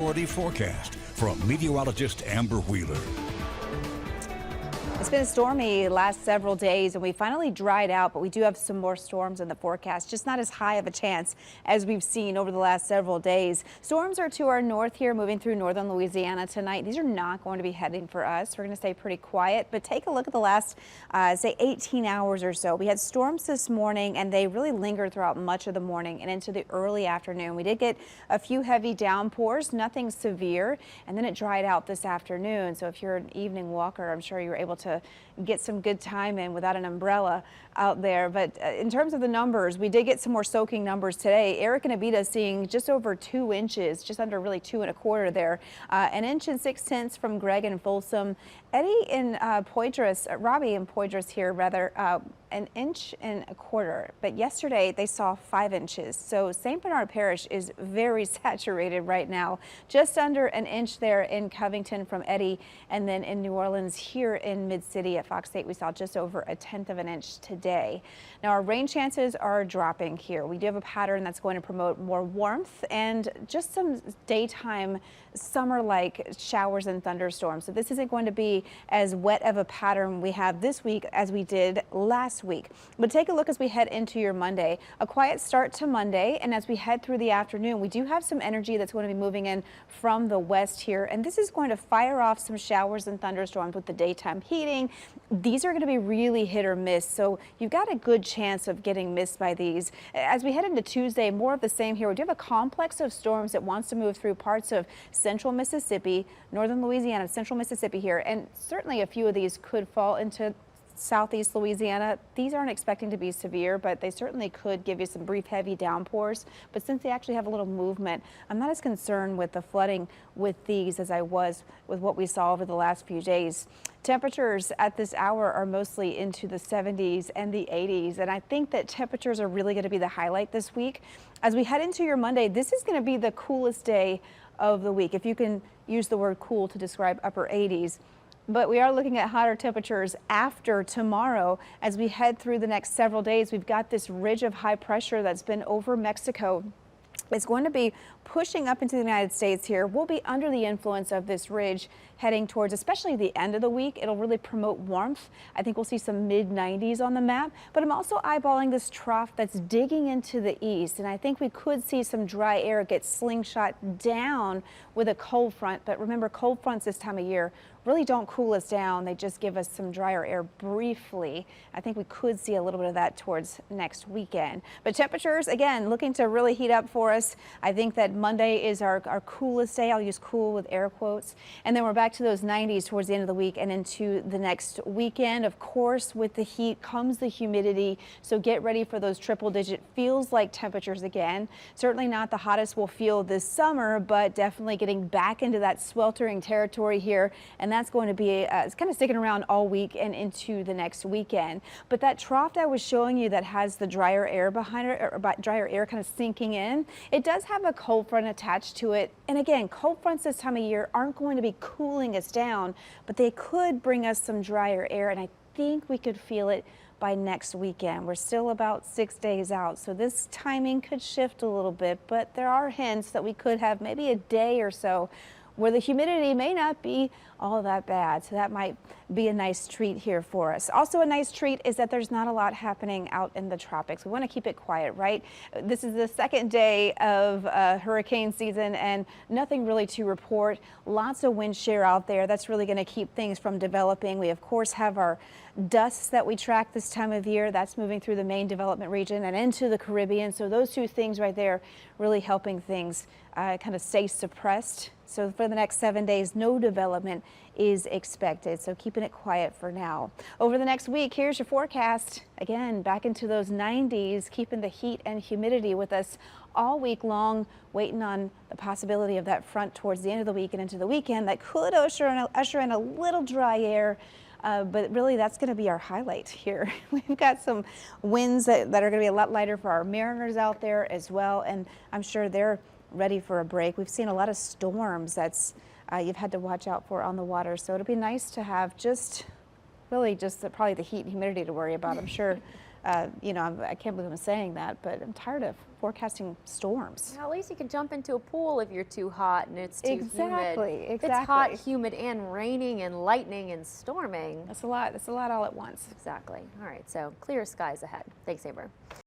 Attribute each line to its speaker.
Speaker 1: Forecast from meteorologist Amber Wheeler.
Speaker 2: It's been stormy last several days and we finally dried out, but we do have some more storms in the forecast, just not as high of a chance as we've seen over the last several days. Storms are to our north here, moving through northern Louisiana tonight. These are not going to be heading for us. We're going to stay pretty quiet, but take a look at the last, say 18 hours or so. We had storms this morning and they really lingered throughout much of the morning and into the early afternoon. We did get a few heavy downpours, nothing severe, and then it dried out this afternoon. So if you're an evening walker, I'm sure you were able to get some good time in without an umbrella out there. But in terms of the numbers, we did get some more soaking numbers today. Eric and Abita seeing just over 2 inches, just under really 2 1/4 there. An inch and 6/10 from Greg and Folsom. Eddie in Poydras, Robbie in Poydras here rather, an inch and 1/4. But yesterday they saw 5 inches. So St. Bernard Parish is very saturated right now. Just under an inch there in Covington from Eddie, and then in New Orleans here in Mid-City at Fox 8 we saw just over 1/10 of an inch today. Now our rain chances are dropping here. We do have a pattern that's going to promote more warmth and just some daytime summer-like showers and thunderstorms. So this isn't going to be as wet of a pattern we have this week as we did last week. But take a look as we head into your Monday. A quiet start to Monday, and as we head through the afternoon, we do have some energy that's going to be moving in from the west here, and this is going to fire off some showers and thunderstorms with the daytime heating. These are going to be really hit or miss, so you've got a good chance of getting missed by these. As we head into Tuesday, more of the same here. We do have a complex of storms that wants to move through parts of central Mississippi, northern Louisiana, central Mississippi here, and certainly a few of these could fall into southeast Louisiana. These aren't expecting to be severe, but they certainly could give you some brief heavy downpours. But since they actually have a little movement, I'm not as concerned with the flooding with these as I was with what we saw over the last few days. Temperatures at this hour are mostly into the 70s and the 80s, and I think that temperatures are really going to be the highlight this week. As we head into your Monday, this is going to be the coolest day of the week, if you can use the word cool to describe upper 80s. But we are looking at hotter temperatures after tomorrow. As we head through the next several days, we've got this ridge of high pressure that's been over Mexico. It's going to be pushing up into the United States here. We'll be under the influence of this ridge heading towards especially the end of the week. It'll really promote warmth. I think we'll see some mid-90s on the map, but I'm also eyeballing this trough that's digging into the east, and I think we could see some dry air get slingshot down with a cold front. But remember, cold fronts this time of year really don't cool us down. They just give us some drier air briefly. I think we could see a little bit of that towards next weekend. But temperatures, again, looking to really heat up for us. I think that Monday is our coolest day. I'll use cool with air quotes. And then we're back to those 90s towards the end of the week and into the next weekend. Of course, with the heat comes the humidity. So get ready for those triple-digit feels like temperatures again. Certainly not the hottest we'll feel this summer, but definitely getting back into that sweltering territory here. And that's going to be it's kind of sticking around all week and into the next weekend. But that trough I was showing you that has the drier air behind it, or drier air kind of sinking in, it does have a cold front attached to it. And again, cold fronts this time of year aren't going to be cooling us down, but they could bring us some drier air, and I think we could feel it by next weekend. We're still about 6 days out, so this timing could shift a little bit, but there are hints that we could have maybe a day or so where the humidity may not be all that bad. So that might be a nice treat here for us. Also a nice treat is that there's not a lot happening out in the tropics. We want to keep it quiet, right? This is the second day of hurricane season and nothing really to report. Lots of wind shear out there. That's really going to keep things from developing. We of course have our dusts that we track this time of year. That's moving through the main development region and into the Caribbean. So those two things right there really helping things kind of stay suppressed. So for the next 7 days, no development is expected. So keeping it quiet for now. Over the next week, here's your forecast. Again, back into those 90s, keeping the heat and humidity with us all week long, waiting on the possibility of that front towards the end of the week and into the weekend that could usher in a little dry air. But really, that's going to be our highlight here. We've got some winds that are going to be a lot lighter for our mariners out there as well, and I'm sure they're ready for a break. We've seen a lot of storms that's you've had to watch out for on the water, so it'll be nice to have just probably the heat and humidity to worry about. I'm sure You know, I can't believe I'm saying that, but I'm tired of forecasting storms.
Speaker 3: Well, at least you can jump into a pool if you're too hot and it's too
Speaker 2: Exactly,
Speaker 3: humid. If
Speaker 2: exactly.
Speaker 3: it's hot, humid, and raining and lightning and storming.
Speaker 2: That's a lot. That's a lot all at once.
Speaker 3: Exactly. All right, so clear skies ahead. Thanks, Amber.